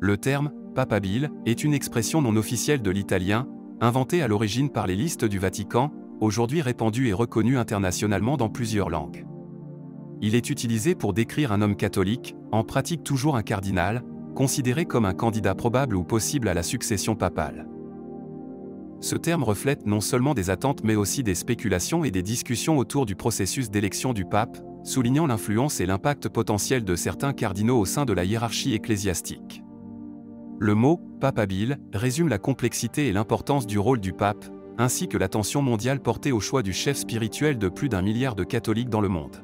Le terme « papabile » est une expression non officielle de l'italien, inventée à l'origine par les listes du Vatican, aujourd'hui répandue et reconnue internationalement dans plusieurs langues. Il est utilisé pour décrire un homme catholique, en pratique toujours un cardinal, considéré comme un candidat probable ou possible à la succession papale. Ce terme reflète non seulement des attentes mais aussi des spéculations et des discussions autour du processus d'élection du pape, soulignant l'influence et l'impact potentiel de certains cardinaux au sein de la hiérarchie ecclésiastique. Le mot « papabile » résume la complexité et l'importance du rôle du pape, ainsi que l'attention mondiale portée au choix du chef spirituel de plus d'1 milliard de catholiques dans le monde.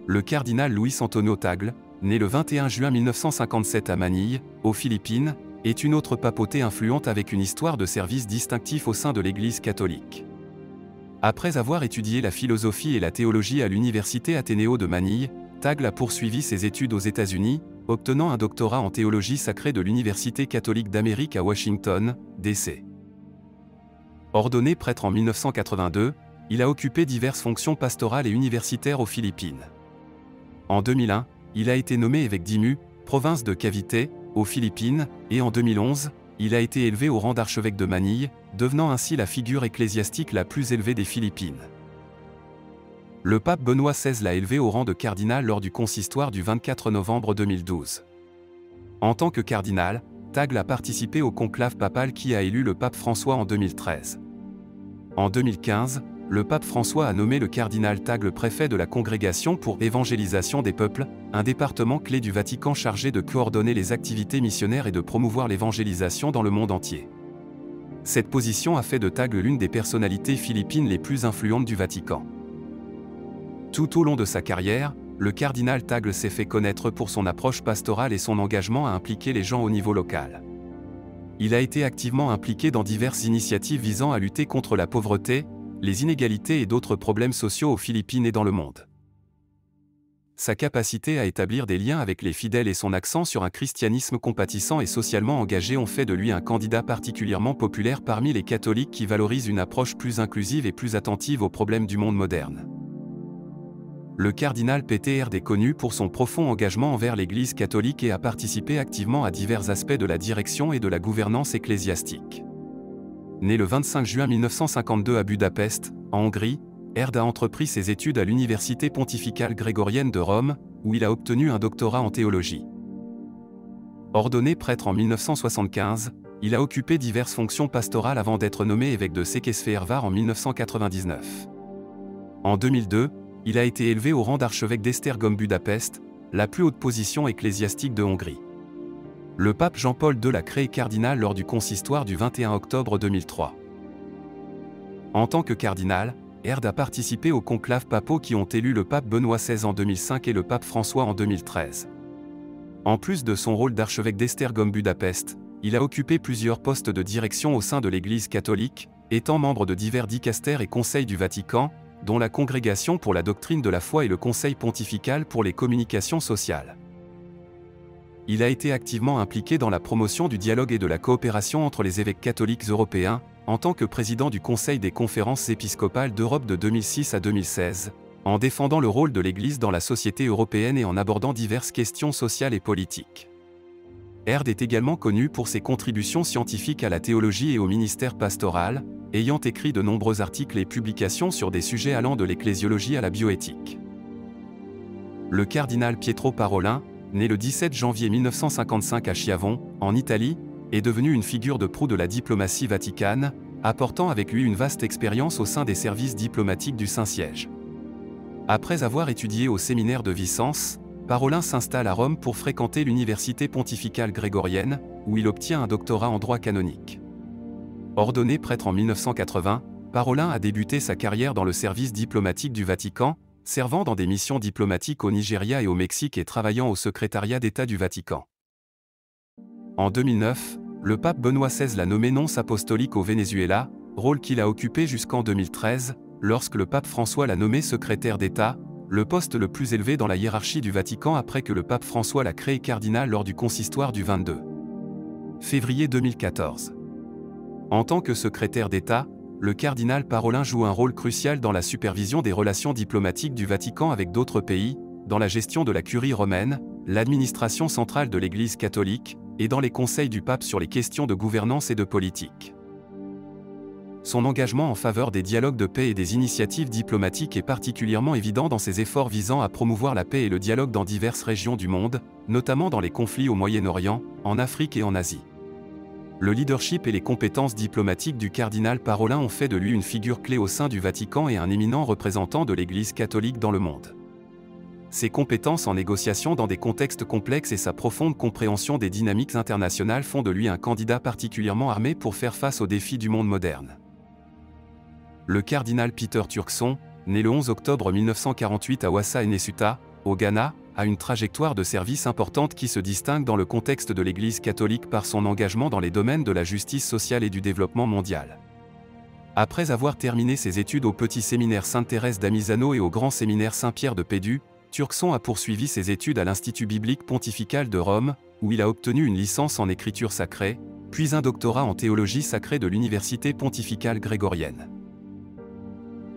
Le cardinal Luis Antonio Tagle, né le 21 juin 1957 à Manille, aux Philippines, est une autre papauté influente avec une histoire de service distinctif au sein de l'Église catholique. Après avoir étudié la philosophie et la théologie à l'Université Ateneo de Manille, Tagle a poursuivi ses études aux États-Unis, obtenant un doctorat en théologie sacrée de l'Université catholique d'Amérique à Washington, D.C. Ordonné prêtre en 1982, il a occupé diverses fonctions pastorales et universitaires aux Philippines. En 2001, il a été nommé évêque d'Imu, province de Cavite, aux Philippines, et en 2011, il a été élevé au rang d'archevêque de Manille, devenant ainsi la figure ecclésiastique la plus élevée des Philippines. Le pape Benoît XVI l'a élevé au rang de cardinal lors du consistoire du 24 novembre 2012. En tant que cardinal, Tagle a participé au conclave papal qui a élu le pape François en 2013. En 2015, le pape François a nommé le cardinal Tagle préfet de la Congrégation pour l'évangélisation des peuples, un département clé du Vatican chargé de coordonner les activités missionnaires et de promouvoir l'évangélisation dans le monde entier. Cette position a fait de Tagle l'une des personnalités philippines les plus influentes du Vatican. Tout au long de sa carrière, le cardinal Tagle s'est fait connaître pour son approche pastorale et son engagement à impliquer les gens au niveau local. Il a été activement impliqué dans diverses initiatives visant à lutter contre la pauvreté, les inégalités et d'autres problèmes sociaux aux Philippines et dans le monde. Sa capacité à établir des liens avec les fidèles et son accent sur un christianisme compatissant et socialement engagé ont fait de lui un candidat particulièrement populaire parmi les catholiques qui valorisent une approche plus inclusive et plus attentive aux problèmes du monde moderne. Le cardinal PTRD est connu pour son profond engagement envers l'Église catholique et a participé activement à divers aspects de la direction et de la gouvernance ecclésiastique. Né le 25 juin 1952 à Budapest, en Hongrie, Erd a entrepris ses études à l'Université pontificale grégorienne de Rome, où il a obtenu un doctorat en théologie. Ordonné prêtre en 1975, il a occupé diverses fonctions pastorales avant d'être nommé évêque de Székesfehérvár en 1999. En 2002, il a été élevé au rang d'archevêque d'Esztergom-Budapest, la plus haute position ecclésiastique de Hongrie. Le pape Jean-Paul II l'a créé cardinal lors du consistoire du 21 octobre 2003. En tant que cardinal, Erd a participé aux conclaves papaux qui ont élu le pape Benoît XVI en 2005 et le pape François en 2013. En plus de son rôle d'archevêque d'Esztergom-Budapest, il a occupé plusieurs postes de direction au sein de l'Église catholique, étant membre de divers dicastères et conseils du Vatican, dont la Congrégation pour la doctrine de la foi et le Conseil pontifical pour les communications sociales. Il a été activement impliqué dans la promotion du dialogue et de la coopération entre les évêques catholiques européens, en tant que président du Conseil des conférences épiscopales d'Europe de 2006 à 2016, en défendant le rôle de l'Église dans la société européenne et en abordant diverses questions sociales et politiques. Erd est également connu pour ses contributions scientifiques à la théologie et au ministère pastoral, ayant écrit de nombreux articles et publications sur des sujets allant de l'ecclésiologie à la bioéthique. Le cardinal Pietro Parolin, né le 17 janvier 1955 à Chiavon, en Italie, est devenu une figure de proue de la diplomatie vaticane, apportant avec lui une vaste expérience au sein des services diplomatiques du Saint-Siège. Après avoir étudié au séminaire de Vicence, Parolin s'installe à Rome pour fréquenter l'Université pontificale grégorienne, où il obtient un doctorat en droit canonique. Ordonné prêtre en 1980, Parolin a débuté sa carrière dans le service diplomatique du Vatican, servant dans des missions diplomatiques au Nigeria et au Mexique et travaillant au secrétariat d'État du Vatican. En 2009, le pape Benoît XVI l'a nommé nonce apostolique au Venezuela, rôle qu'il a occupé jusqu'en 2013, lorsque le pape François l'a nommé secrétaire d'État, le poste le plus élevé dans la hiérarchie du Vatican après que le pape François l'a créé cardinal lors du consistoire du 22 février 2014. En tant que secrétaire d'État, le cardinal Parolin joue un rôle crucial dans la supervision des relations diplomatiques du Vatican avec d'autres pays, dans la gestion de la curie romaine, l'administration centrale de l'Église catholique, et dans les conseils du pape sur les questions de gouvernance et de politique. Son engagement en faveur des dialogues de paix et des initiatives diplomatiques est particulièrement évident dans ses efforts visant à promouvoir la paix et le dialogue dans diverses régions du monde, notamment dans les conflits au Moyen-Orient, en Afrique et en Asie. Le leadership et les compétences diplomatiques du cardinal Parolin ont fait de lui une figure clé au sein du Vatican et un éminent représentant de l'Église catholique dans le monde. Ses compétences en négociation dans des contextes complexes et sa profonde compréhension des dynamiques internationales font de lui un candidat particulièrement armé pour faire face aux défis du monde moderne. Le cardinal Peter Turkson, né le 11 octobre 1948 à Ouassa-Enesuta, au Ghana, a une trajectoire de service importante qui se distingue dans le contexte de l'Église catholique par son engagement dans les domaines de la justice sociale et du développement mondial. Après avoir terminé ses études au petit séminaire Sainte-Thérèse d'Amisano et au grand séminaire Saint-Pierre de Pédu, Turkson a poursuivi ses études à l'Institut biblique pontifical de Rome, où il a obtenu une licence en écriture sacrée, puis un doctorat en théologie sacrée de l'Université pontificale grégorienne.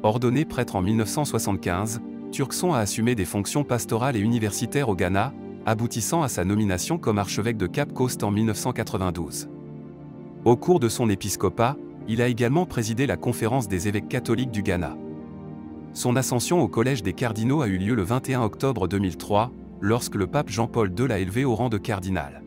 Ordonné prêtre en 1975, Turkson a assumé des fonctions pastorales et universitaires au Ghana, aboutissant à sa nomination comme archevêque de Cap Coast en 1992. Au cours de son épiscopat, il a également présidé la Conférence des évêques catholiques du Ghana. Son ascension au Collège des cardinaux a eu lieu le 21 octobre 2003, lorsque le pape Jean-Paul II l'a élevé au rang de cardinal.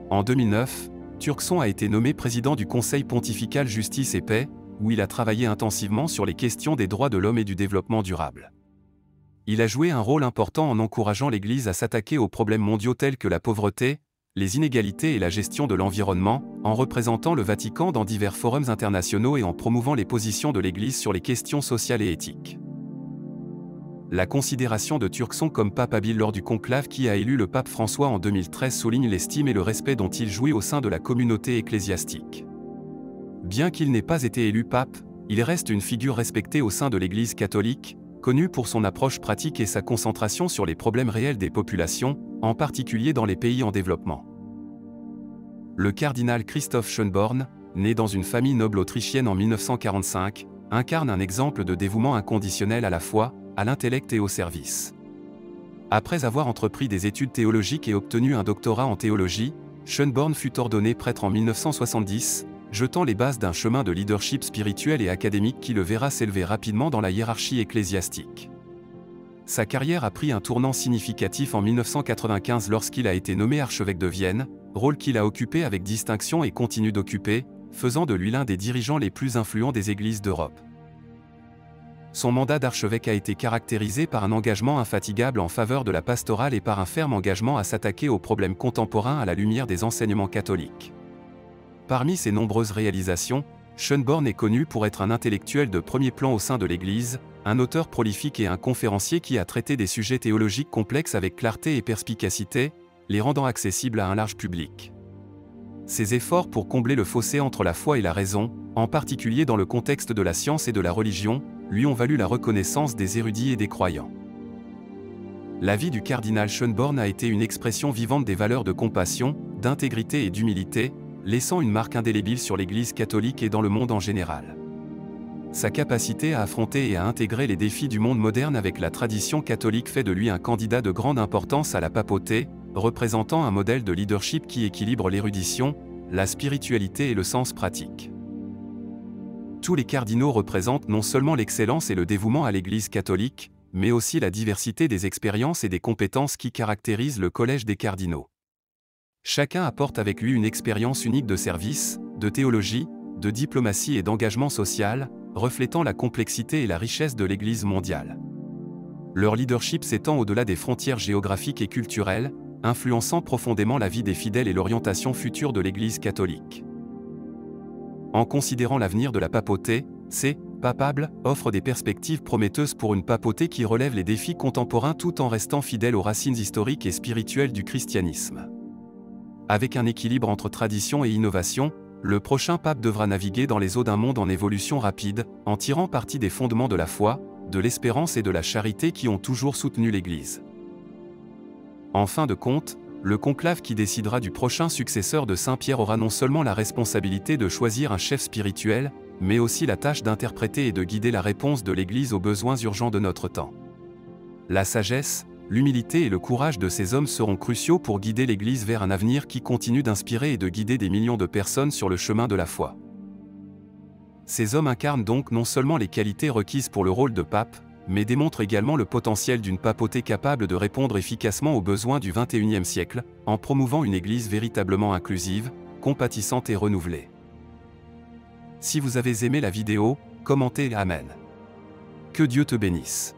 En 2009, Turkson a été nommé président du Conseil pontifical Justice et Paix, où il a travaillé intensivement sur les questions des droits de l'homme et du développement durable. Il a joué un rôle important en encourageant l'Église à s'attaquer aux problèmes mondiaux tels que la pauvreté, les inégalités et la gestion de l'environnement, en représentant le Vatican dans divers forums internationaux et en promouvant les positions de l'Église sur les questions sociales et éthiques. La considération de Turkson comme pape habile lors du conclave qui a élu le pape François en 2013 souligne l'estime et le respect dont il jouit au sein de la communauté ecclésiastique. Bien qu'il n'ait pas été élu pape, il reste une figure respectée au sein de l'Église catholique, connue pour son approche pratique et sa concentration sur les problèmes réels des populations, en particulier dans les pays en développement. Le cardinal Christoph Schönborn, né dans une famille noble autrichienne en 1945, incarne un exemple de dévouement inconditionnel à la foi, à l'intellect et au service. Après avoir entrepris des études théologiques et obtenu un doctorat en théologie, Schönborn fut ordonné prêtre en 1970, jetant les bases d'un chemin de leadership spirituel et académique qui le verra s'élever rapidement dans la hiérarchie ecclésiastique. Sa carrière a pris un tournant significatif en 1995 lorsqu'il a été nommé archevêque de Vienne, rôle qu'il a occupé avec distinction et continue d'occuper, faisant de lui l'un des dirigeants les plus influents des églises d'Europe. Son mandat d'archevêque a été caractérisé par un engagement infatigable en faveur de la pastorale et par un ferme engagement à s'attaquer aux problèmes contemporains à la lumière des enseignements catholiques. Parmi ses nombreuses réalisations, Schönborn est connu pour être un intellectuel de premier plan au sein de l'Église, un auteur prolifique et un conférencier qui a traité des sujets théologiques complexes avec clarté et perspicacité, les rendant accessibles à un large public. Ses efforts pour combler le fossé entre la foi et la raison, en particulier dans le contexte de la science et de la religion, lui ont valu la reconnaissance des érudits et des croyants. La vie du cardinal Schönborn a été une expression vivante des valeurs de compassion, d'intégrité et d'humilité, laissant une marque indélébile sur l'Église catholique et dans le monde en général. Sa capacité à affronter et à intégrer les défis du monde moderne avec la tradition catholique fait de lui un candidat de grande importance à la papauté, représentant un modèle de leadership qui équilibre l'érudition, la spiritualité et le sens pratique. Tous les cardinaux représentent non seulement l'excellence et le dévouement à l'Église catholique, mais aussi la diversité des expériences et des compétences qui caractérisent le Collège des cardinaux. Chacun apporte avec lui une expérience unique de service, de théologie, de diplomatie et d'engagement social, reflétant la complexité et la richesse de l'Église mondiale. Leur leadership s'étend au-delà des frontières géographiques et culturelles, influençant profondément la vie des fidèles et l'orientation future de l'Église catholique. En considérant l'avenir de la papauté, c'est Papable offre des perspectives prometteuses pour une papauté qui relève les défis contemporains tout en restant fidèle aux racines historiques et spirituelles du christianisme. Avec un équilibre entre tradition et innovation, le prochain pape devra naviguer dans les eaux d'un monde en évolution rapide, en tirant parti des fondements de la foi, de l'espérance et de la charité qui ont toujours soutenu l'Église. En fin de compte, le conclave qui décidera du prochain successeur de Saint-Pierre aura non seulement la responsabilité de choisir un chef spirituel, mais aussi la tâche d'interpréter et de guider la réponse de l'Église aux besoins urgents de notre temps. La sagesse, l'humilité et le courage de ces hommes seront cruciaux pour guider l'Église vers un avenir qui continue d'inspirer et de guider des millions de personnes sur le chemin de la foi. Ces hommes incarnent donc non seulement les qualités requises pour le rôle de pape, mais démontrent également le potentiel d'une papauté capable de répondre efficacement aux besoins du XXIe siècle, en promouvant une Église véritablement inclusive, compatissante et renouvelée. Si vous avez aimé la vidéo, commentez Amen. Que Dieu te bénisse.